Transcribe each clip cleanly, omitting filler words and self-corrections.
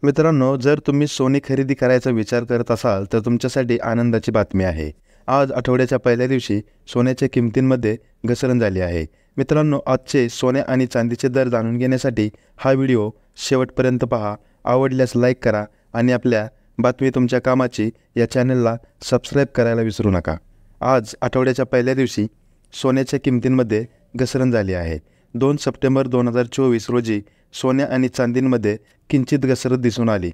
मित्रांनो, जर तुम्ही सोने खरेदी करायचा विचार करत असाल तर तुमच्यासाठी आनंदाची बातमी आहे. आज आठवड्याच्या पहिल्या दिवशी सोन्याच्या किमतींमध्ये घसरण झाली आहे. मित्रांनो, आजचे सोने आणि चांदीचे दर जाणून घेण्यासाठी हा व्हिडिओ शेवटपर्यंत पहा. आवडल्यास लाईक करा आणि आपल्या बातमी तुमच्या कामाची या चॅनलला सबस्क्राईब करायला विसरू नका. आज आठवड्याच्या पहिल्या दिवशी सोन्याच्या किमतींमध्ये घसरण झाली आहे. 2 सप्टेंबर 2024 रोजी सोन्या आणि चांदीमध्ये किंचित घसरत दिसून आली.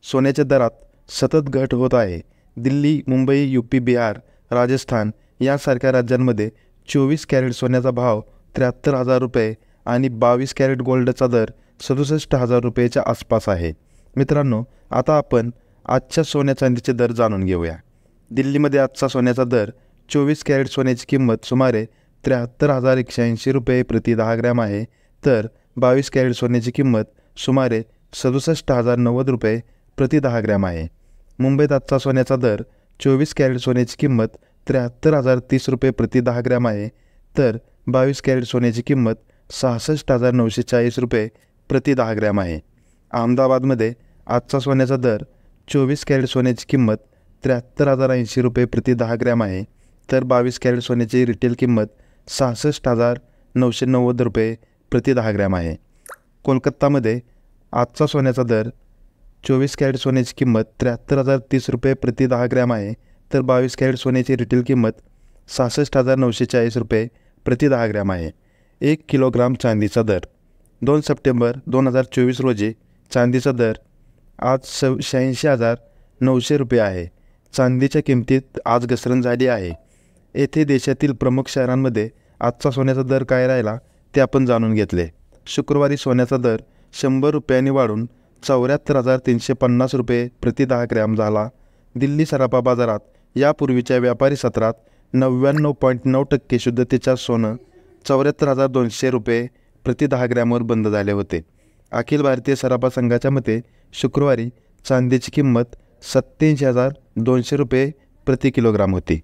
सोन्याच्या दरात सतत घट होत आहे. दिल्ली, मुंबई, यूपी, बिहार, राजस्थान यासारख्या राज्यांमध्ये 24 कॅरेट सोन्याचा भाव 73,000 रुपये आणि 22 कॅरेट गोल्डचा दर 67,000 रुपयेच्या आसपास आहे. मित्रांनो, आता आपण आजच्या सोन्या चांदीचे दर जाणून घेऊया. दिल्लीमध्ये आजचा सोन्याचा दर 24 कॅरेट सोन्याची किंमत सुमारे 73,180 रुपये प्रति 10 ग्रॅम आहे, तर 22 कॅरेट सोन्याची किंमत सुमारे 67,090 रुपये प्रति 10 ग्रॅम आहे. मुंबईत आजचा सोन्याचा दर 24 कॅरेट सोन्याची किंमत 73,030 रुपये प्रति 10 ग्रॅम आहे, तर 22 कॅरेट सोन्याची किंमत 66,940 रुपये प्रति 10 ग्रॅम आहे. अहमदाबादमध्ये आजचा सोन्याचा दर 24 कॅरेट सोन्याची किंमत 73,080 रुपये प्रति 10 ग्रॅम आहे, तर 22 कॅरेट सोन्याची रिटेल किंमत 66,990 रुपये प्रति 10 ग्रॅम आहे. कोलकातामध्ये आजचा सोन्याचा दर 24 कॅरेट सोन्याची किंमत 73,030 रुपये प्रति 10 ग्रॅम आहे, तर 22 कॅरेट सोन्याची रिटेल किंमत 66,940 रुपये प्रति 10 ग्रॅम आहे. 1 किलोग्राम चांदीचा दर 2 सप्टेंबर 2024 रोजी चांदीचा दर आज 86,900 रुपये आहे. चांदीच्या किमतीत आज घसरण झाली आहे. येथे देशातील प्रमुख शहरांमध्ये आजचा सोन्याचा दर काय राहिला ते आपण जाणून घेतले. शुक्रवारी सोन्याचा दर 100 रुपयांनी वाढून 74,350 रुपये प्रति 10 ग्रॅम झाला. दिल्ली सराफा बाजारात यापूर्वीच्या व्यापारी सत्रात 99.9% शुद्धतेच्या सोनं 74,200 रुपये प्रति 10 ग्रॅमवर बंद झाले होते. अखिल भारतीय सराफा संघाच्या मते शुक्रवारी चांदीची किंमत 87,200 रुपये प्रति किलोग्राम होती.